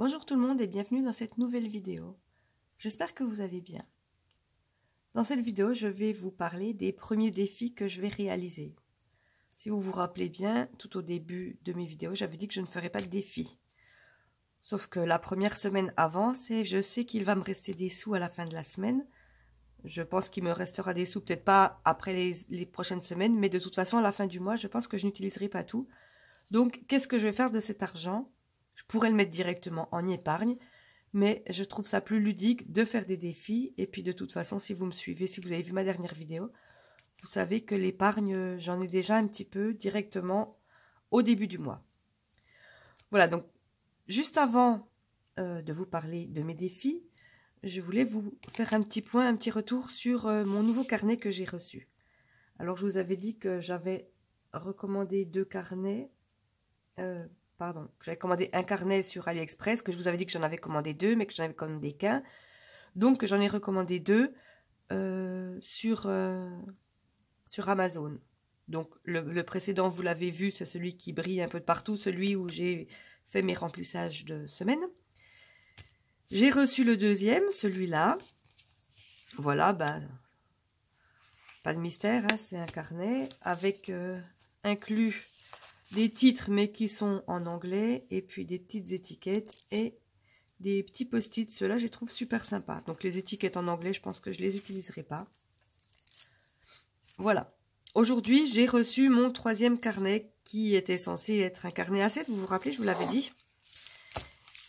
Bonjour tout le monde et bienvenue dans cette nouvelle vidéo. J'espère que vous allez bien. Dans cette vidéo, je vais vous parler des premiers défis que je vais réaliser. Si vous vous rappelez bien, tout au début de mes vidéos, j'avais dit que je ne ferais pas de défis. Sauf que la première semaine avance et je sais qu'il va me rester des sous à la fin de la semaine. Je pense qu'il me restera des sous, peut-être pas après les prochaines semaines, mais de toute façon, à la fin du mois, je pense que je n'utiliserai pas tout. Donc, qu'est-ce que je vais faire de cet argent? Je pourrais le mettre directement en épargne, mais je trouve ça plus ludique de faire des défis. Et puis, de toute façon, si vous me suivez, si vous avez vu ma dernière vidéo, vous savez que l'épargne, j'en ai déjà un petit peu directement au début du mois. Voilà, donc, juste avant de vous parler de mes défis, je voulais vous faire un petit point, un petit retour sur mon nouveau carnet que j'ai reçu. Alors, je vous avais dit que j'avais recommandé deux carnets. J'avais commandé un carnet sur AliExpress, que je vous avais dit que j'en avais commandé deux, mais que j'en avais commandé qu'un. Donc, j'en ai recommandé deux sur Amazon. Donc, le précédent, vous l'avez vu, c'est celui qui brille un peu de partout, celui où j'ai fait mes remplissages de semaine. J'ai reçu le deuxième, celui-là. Voilà, pas de mystère, hein, c'est un carnet avec inclus des titres, mais qui sont en anglais, et puis des petites étiquettes et des petits post-it. Ceux-là, je les trouve super sympas. Donc, les étiquettes en anglais, je pense que je les utiliserai pas. Voilà. Aujourd'hui, j'ai reçu mon troisième carnet, qui était censé être un carnet A7. Vous vous rappelez, je vous l'avais dit.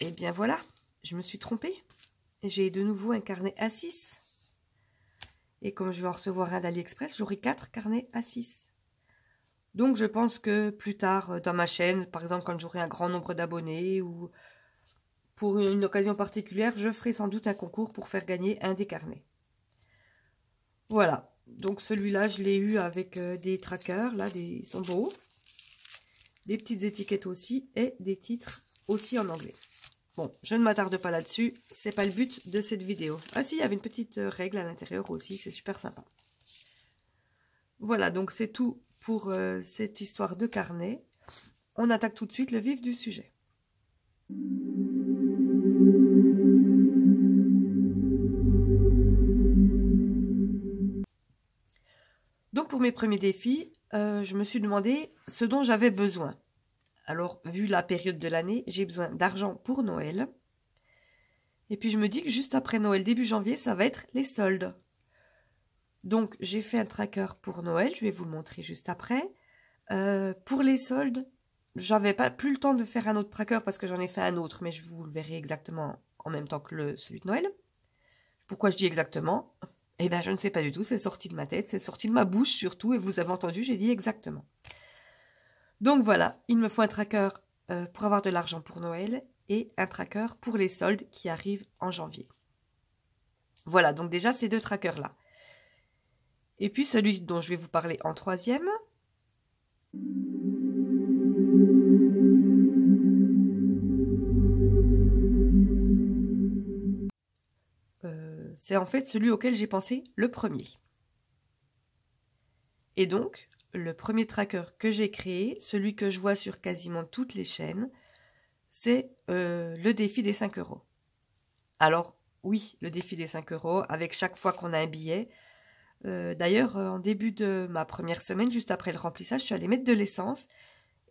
Et bien voilà, je me suis trompée. J'ai de nouveau un carnet A6. Et comme je vais en recevoir un d'AliExpress, j'aurai 4 carnets A6. Donc, je pense que plus tard dans ma chaîne, par exemple quand j'aurai un grand nombre d'abonnés ou pour une occasion particulière, je ferai sans doute un concours pour faire gagner un des carnets. Voilà, donc celui-là, je l'ai eu avec des trackers, là, ils sont beaux. Des petites étiquettes aussi et des titres aussi en anglais. Bon, je ne m'attarde pas là-dessus, c'est pas le but de cette vidéo. Ah si, il y avait une petite règle à l'intérieur aussi, c'est super sympa. Voilà, donc c'est tout pour cette histoire de carnet. On attaque tout de suite le vif du sujet. Donc pour mes premiers défis, je me suis demandé ce dont j'avais besoin. Alors, vu la période de l'année, j'ai besoin d'argent pour Noël. Et puis je me dis que juste après Noël, début janvier, ça va être les soldes. Donc j'ai fait un tracker pour Noël, je vais vous le montrer juste après. Pour les soldes, j'avais plus le temps de faire un autre tracker parce que j'en ai fait un autre, mais je vous le verrai exactement en même temps que celui de Noël. Pourquoi je dis exactement? Eh bien, je ne sais pas du tout, c'est sorti de ma tête, c'est sorti de ma bouche surtout, et vous avez entendu, j'ai dit exactement. Donc voilà, il me faut un tracker pour avoir de l'argent pour Noël et un tracker pour les soldes qui arrivent en janvier. Voilà, donc déjà ces deux trackers-là. Et puis celui dont je vais vous parler en troisième. C'est en fait celui auquel j'ai pensé le premier. Et donc, le premier tracker que j'ai créé, celui que je vois sur quasiment toutes les chaînes, c'est le défi des 5 €. Alors, oui, le défi des 5 € avec chaque fois qu'on a un billet. D'ailleurs, en début de ma première semaine, juste après le remplissage, je suis allée mettre de l'essence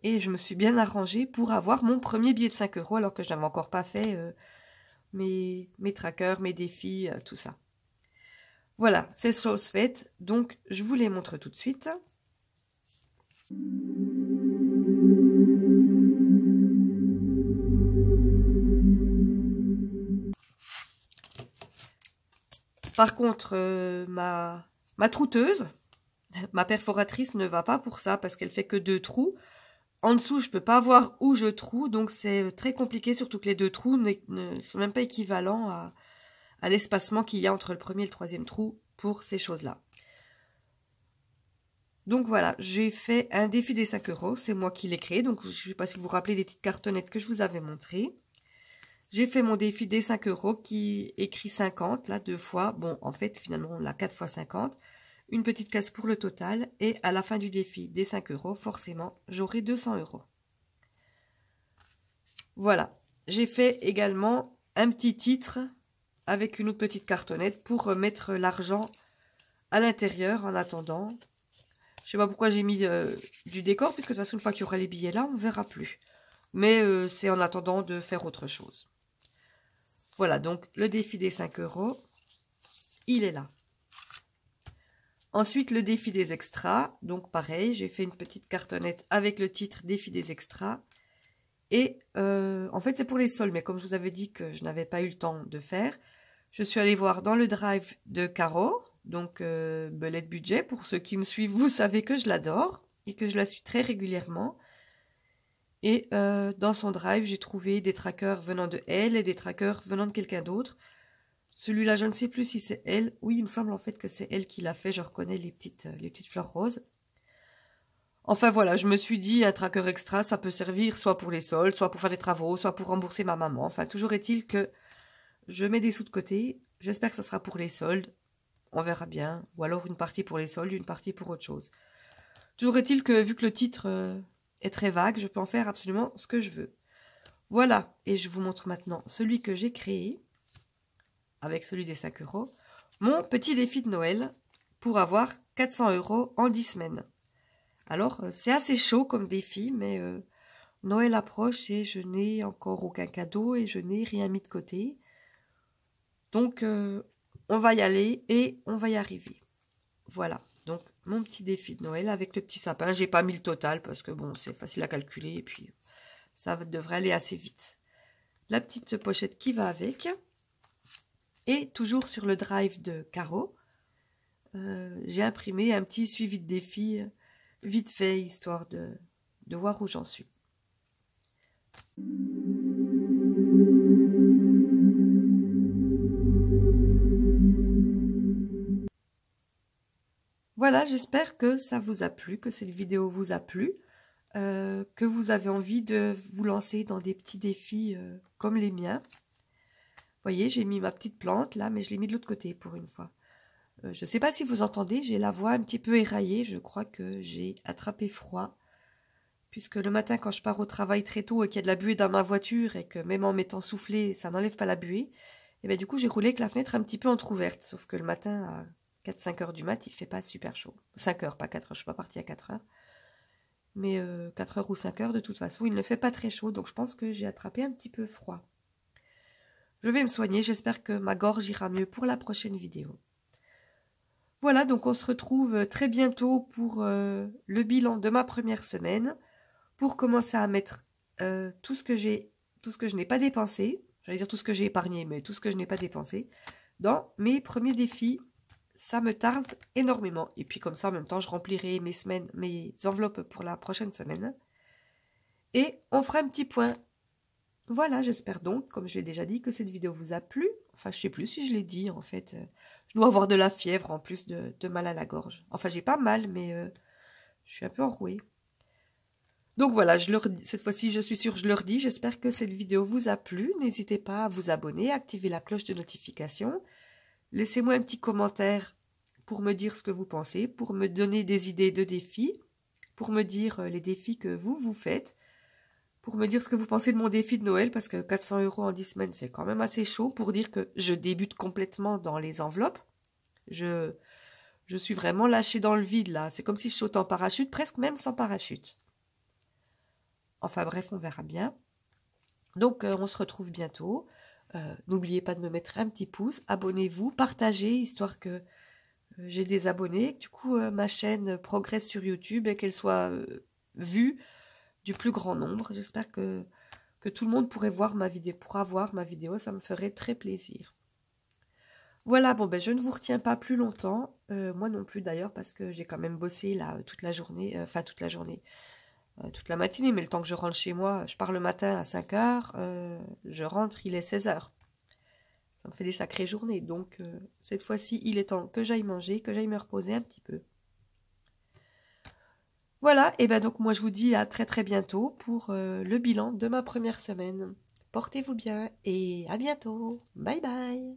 et je me suis bien arrangée pour avoir mon premier billet de 5 € alors que je n'avais encore pas fait mes trackers, mes défis, tout ça. Voilà, c'est chose faite, donc je vous les montre tout de suite. Par contre, ma trouteuse, ma perforatrice ne va pas pour ça parce qu'elle fait que 2 trous. En dessous, je ne peux pas voir où je troue, donc c'est très compliqué, surtout que les 2 trous ne sont même pas équivalents à l'espacement qu'il y a entre le premier et le troisième trou pour ces choses-là. Donc voilà, j'ai fait un défi des 5 €, c'est moi qui l'ai créé, donc je ne sais pas si vous vous rappelez des petites cartonnettes que je vous avais montrées. J'ai fait mon défi des 5 € qui écrit 50, là, 2 fois. Bon, en fait, finalement, on a 4 fois 50. Une petite case pour le total. Et à la fin du défi des 5 €, forcément, j'aurai 200 €. Voilà. j'ai fait également un petit titre avec une autre petite cartonnette pour mettre l'argent à l'intérieur en attendant. Je sais pas pourquoi j'ai mis du décor, puisque de toute façon, une fois qu'il y aura les billets là, on ne verra plus. Mais c'est en attendant de faire autre chose. Voilà, donc le défi des 5 €, il est là. Ensuite, le défi des extras. Donc pareil, j'ai fait une petite cartonnette avec le titre défi des extras. Et en fait, c'est pour les soldes, mais comme je vous avais dit que je n'avais pas eu le temps de faire, je suis allée voir dans le drive de Caro, donc Belette Budget. Pour ceux qui me suivent, vous savez que je l'adore et que je la suis très régulièrement. Et dans son drive, j'ai trouvé des trackers venant de elle et des trackers venant de quelqu'un d'autre. Celui-là, je ne sais plus si c'est elle. Oui, il me semble en fait que c'est elle qui l'a fait. Je reconnais les petites fleurs roses. Enfin voilà, je me suis dit, un tracker extra, ça peut servir soit pour les soldes, soit pour faire des travaux, soit pour rembourser ma maman. Enfin, toujours est-il que je mets des sous de côté. J'espère que ça sera pour les soldes. On verra bien. Ou alors une partie pour les soldes, une partie pour autre chose. Toujours est-il que, vu que le titre est très vague, je peux en faire absolument ce que je veux. Voilà, et je vous montre maintenant celui que j'ai créé, avec celui des 5 €. Mon petit défi de Noël pour avoir 400 € en 10 semaines. Alors, c'est assez chaud comme défi, mais Noël approche et je n'ai encore aucun cadeau et je n'ai rien mis de côté. Donc, on va y aller et on va y arriver. Voilà, donc mon petit défi de Noël avec le petit sapin. J'ai pas mis le total parce que bon, c'est facile à calculer et puis ça devrait aller assez vite. La petite pochette qui va avec. Et toujours sur le drive de Caro, j'ai imprimé un petit suivi de défi vite fait, histoire de voir où j'en suis. Voilà, j'espère que ça vous a plu, que cette vidéo vous a plu, que vous avez envie de vous lancer dans des petits défis comme les miens. Vous voyez, j'ai mis ma petite plante là, mais je l'ai mis de l'autre côté pour une fois. Je ne sais pas si vous entendez, j'ai la voix un petit peu éraillée. Je crois que j'ai attrapé froid. Puisque le matin, quand je pars au travail très tôt et qu'il y a de la buée dans ma voiture et que même en m'étant soufflé, ça n'enlève pas la buée, et bien du coup, j'ai roulé avec la fenêtre un petit peu entrouverte. Sauf que le matin, à 4-5 heures du mat, il fait pas super chaud. 5 heures, pas 4 heures, je ne suis pas partie à 4 heures. Mais 4 heures ou 5 heures, de toute façon, il ne fait pas très chaud. Donc je pense que j'ai attrapé un petit peu froid. Je vais me soigner, j'espère que ma gorge ira mieux pour la prochaine vidéo. Voilà, donc on se retrouve très bientôt pour le bilan de ma première semaine, pour commencer à mettre tout ce que je n'ai pas dépensé, j'allais dire tout ce que j'ai épargné, mais tout ce que je n'ai pas dépensé, dans mes premiers défis. Ça me tarde énormément. Et puis comme ça, en même temps, je remplirai mes enveloppes pour la prochaine semaine. Et on fera un petit point. Voilà, j'espère donc, comme je l'ai déjà dit, que cette vidéo vous a plu. Enfin, je ne sais plus si je l'ai dit, en fait. Je dois avoir de la fièvre en plus de mal à la gorge. Enfin, j'ai pas mal, mais je suis un peu enrouée. Donc voilà, cette fois-ci, je suis sûre, je leur dis. J'espère que cette vidéo vous a plu. N'hésitez pas à vous abonner, à activer la cloche de notification. Laissez-moi un petit commentaire pour me dire ce que vous pensez, pour me donner des idées de défis, pour me dire les défis que vous faites, pour me dire ce que vous pensez de mon défi de Noël, parce que 400 € en 10 semaines, c'est quand même assez chaud, pour dire que je débute complètement dans les enveloppes. Je suis vraiment lâchée dans le vide, là. C'est comme si je sautais en parachute, presque même sans parachute. Enfin bref, on verra bien. Donc, on se retrouve bientôt. N'oubliez pas de me mettre un petit pouce, abonnez-vous, partagez, histoire que j'ai des abonnés, que du coup, ma chaîne progresse sur YouTube et qu'elle soit vue du plus grand nombre. J'espère que tout le monde pourra voir ma vidéo, ça me ferait très plaisir. Voilà, bon ben je ne vous retiens pas plus longtemps, moi non plus d'ailleurs, parce que j'ai quand même bossé là toute la journée, toute la matinée, mais le temps que je rentre chez moi, je pars le matin à 5 heures, je rentre, il est 16 heures. Ça me fait des sacrées journées, donc cette fois-ci, il est temps que j'aille manger, que j'aille me reposer un petit peu. Voilà, et ben donc moi je vous dis à très très bientôt pour le bilan de ma première semaine. Portez-vous bien et à bientôt. Bye bye.